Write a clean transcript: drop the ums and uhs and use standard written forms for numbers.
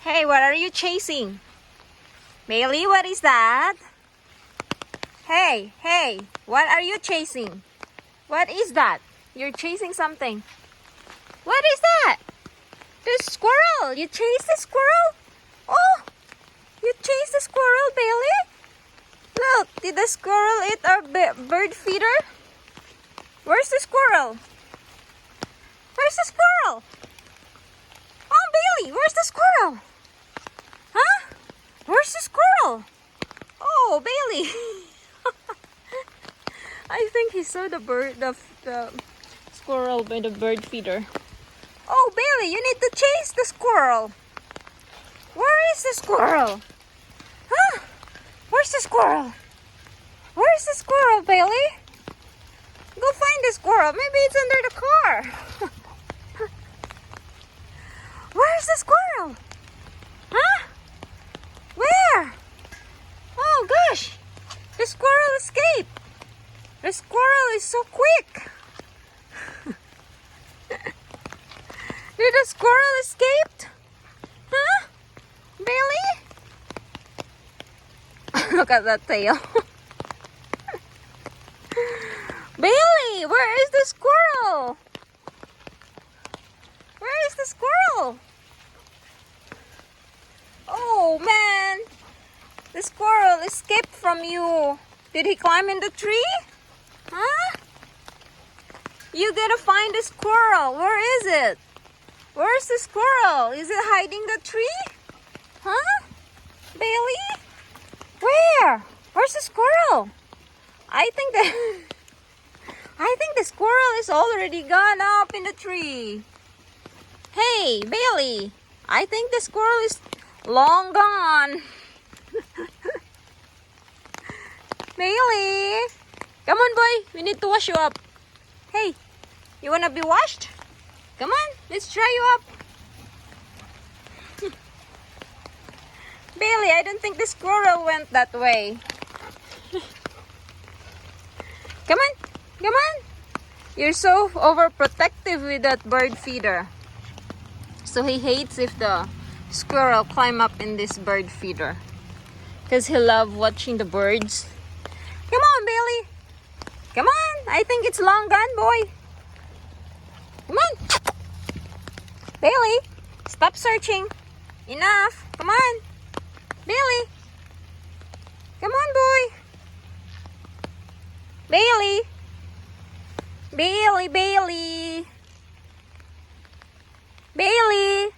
Hey, what are you chasing? Bailey, what is that? Hey, what are you chasing? What is that? You're chasing something. What is that? The squirrel! You chased the squirrel? Oh! You chased the squirrel, Bailey? Look, did the squirrel eat our bird feeder? Where's the squirrel? Where's the squirrel? Oh, Bailey, where's the squirrel? Huh? Where's the squirrel? Oh, Bailey. I think he saw the squirrel by the bird feeder. Oh, Bailey, you need to chase the squirrel. Where is the squirrel? Huh? Where's the squirrel? Where's the squirrel, Bailey? Go find the squirrel. Maybe it's under the car. Where's the squirrel? Huh? Where? Oh gosh, the squirrel escaped. The squirrel is so quick. Did the squirrel escape? Huh? Bailey? Look at that tail. Bailey, where is the squirrel? Where is the squirrel? Oh man, the squirrel escaped from you. Did he climb in the tree? Huh? You gotta find the squirrel. Where is it? Where's the squirrel? Is it hiding the tree? Huh? Bailey? Where? Where's the squirrel? I think the squirrel is already gone up in the tree. Hey, Bailey. I think the squirrel is long gone. Bailey. Come on, boy. We need to wash you up. Hey, you wanna be washed? Come on, let's dry you up. Bailey, I don't think the squirrel went that way. Come on, come on. You're so overprotective with that bird feeder. So he hates if the squirrel climb up in this bird feeder. Because he loves watching the birds. Come on, Bailey. Come on. I think it's long gone, boy. Come on. Bailey, stop searching. Enough. Come on. Bailey. Come on, boy. Bailey. Bailey. Bailey.